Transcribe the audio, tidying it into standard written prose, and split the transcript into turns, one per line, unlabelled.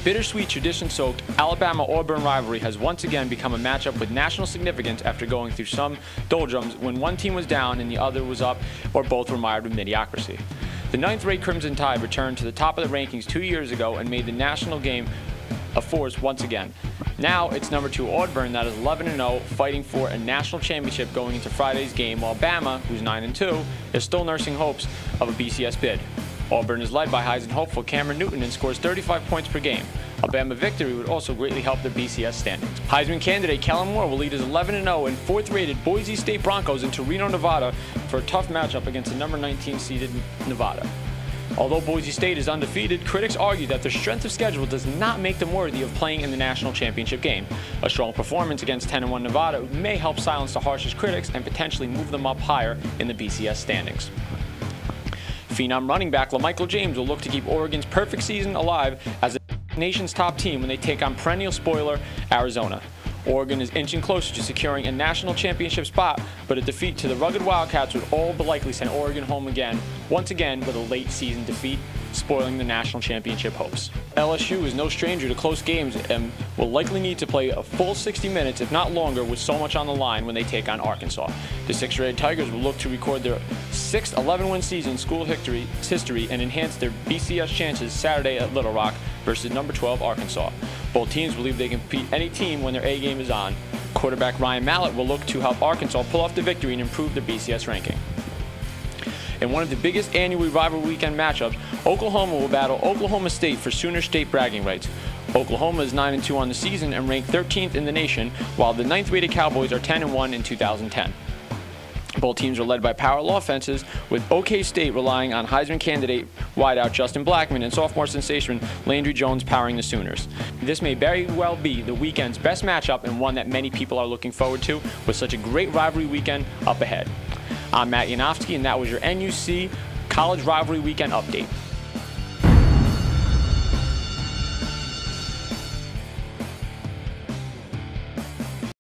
bittersweet, tradition-soaked Alabama-Auburn rivalry has once again become a matchup with national significance after going through some doldrums when one team was down and the other was up, or both were mired with mediocrity. The 9th-rate Crimson Tide returned to the top of the rankings 2 years ago and made the national game a force once again. Now it's number 2 Auburn that is 11-0, fighting for a national championship going into Friday's game, while Bama, who's 9-2, is still nursing hopes of a BCS bid. Auburn is led by Heisman hopeful Cameron Newton and scores 35 points per game. A Bama victory would also greatly help their BCS standings. Heisman candidate Kellen Moore will lead his 11-0 and 4th-rated Boise State Broncos into Reno, Nevada for a tough matchup against the number 19 seeded Nevada. Although Boise State is undefeated, critics argue that their strength of schedule does not make them worthy of playing in the national championship game. A strong performance against 10-1 Nevada may help silence the harshest critics and potentially move them up higher in the BCS standings. Phenom running back LaMichael James will look to keep Oregon's perfect season alive as the nation's top team when they take on perennial spoiler Arizona. Oregon is inching closer to securing a national championship spot, but a defeat to the rugged Wildcats would all but likely send Oregon home again, once again with a late season defeat, spoiling the national championship hopes. LSU is no stranger to close games and will likely need to play a full 60 minutes, if not longer, with so much on the line when they take on Arkansas. The 6th-rated Tigers will look to record their 6th 11-win season in school history and enhance their BCS chances Saturday at Little Rock versus number 12 Arkansas. Both teams believe they can beat any team when their A game is on. Quarterback Ryan Mallett will look to help Arkansas pull off the victory and improve their BCS ranking. In one of the biggest annual rivalry weekend matchups, Oklahoma will battle Oklahoma State for Sooner State bragging rights. Oklahoma is 9-2 on the season and ranked 13th in the nation, while the 9th-rated Cowboys are 10-1 in 2010. Both teams are led by powerful offenses, with OK State relying on Heisman candidate wideout Justin Blackman and sophomore sensation Landry Jones powering the Sooners. This may very well be the weekend's best matchup and one that many people are looking forward to, with such a great rivalry weekend up ahead. I'm Matt Yanofsky, and that was your NUC College Rivalry Weekend Update.